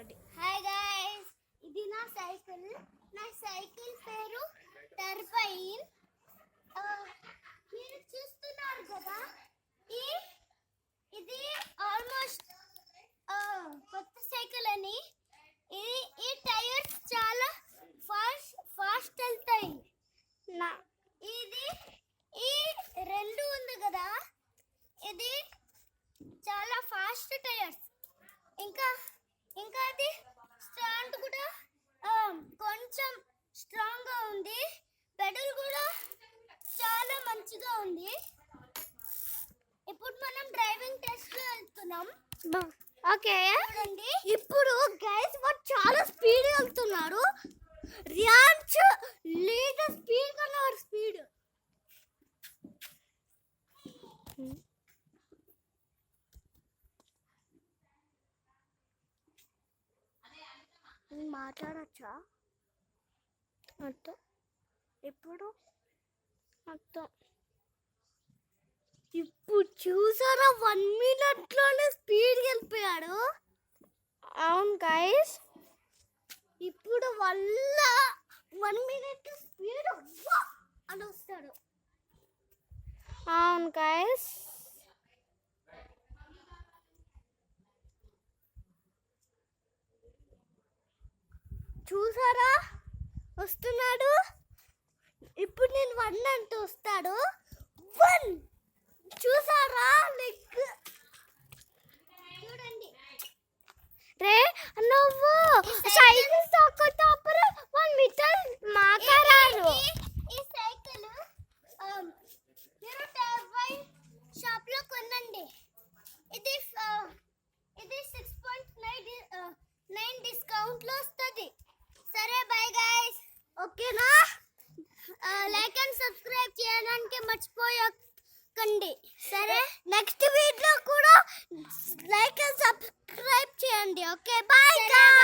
ఒకటి. Hi guys, ఇది నా సైకిల్ పేరు టర్బైన్. మీరు చూస్తున్నారు కదా, ఇది ఆల్మోస్ట్ కొత్త సైకిల్ అని. ఈ టైర్స్ చాలా ఫాస్ట్ వెళ్తాయి. ఈ రెండు ఉంది కదా, ఇది చాలా ఫాస్ట్ టైర్స్. ఇంకా అది స్టాండ్ కూడా కొంచెం స్ట్రాంగ్ గా ఉంది. పెడల్ కూడా చాలా మంచిగా ఉంది. ఇప్పుడు మనం డ్రైవింగ్ టెస్ట్ లో వెళ్తున్నాం. ఓకే, ఇప్పుడు గైస్ వాడు చాలా స్పీడ్ వెళ్తున్నారు. రియాన్స్ లీడర్ స్పీడ్ కన్నా స్పీడ్. మాట్లాడచ్చా? అర్థం ఎప్పుడు? అర్థం. ఇప్పుడు చూసారా, 1 minute లోనే స్పీడ్ వెళ్ళిపోయాడు. అవును గైస్, ఇప్పుడు 1 minute స్పీడ్ అని వస్తాడు. అవును గైస్. చూసారా, వస్తున్నాడు. ఇప్పుడు నేను 1 అంటూ వస్తాడు. 1 చూసారా, లెగ్ చూడండి. రే నువ్వు సైకిల్ తొక్కుతప్పుడు 1 మీటర్ మాట్లాడారు. ఈ సైకిల్ మీరు టర్బైన్ షాప్ లో కొనండి. ఇది 6.9 డిస్కౌంట్ లో వస్తుంది. సరే, బై గైస్. ఓకేనా? లైక్ అండ్ సబ్స్క్రైబ్ చేయడానికి మర్చిపోయకండి. సరే, నెక్స్ట్ వీడియో కూడా లైక్ అండ్ సబ్స్క్రైబ్ చేయండి. Okay, bye guys.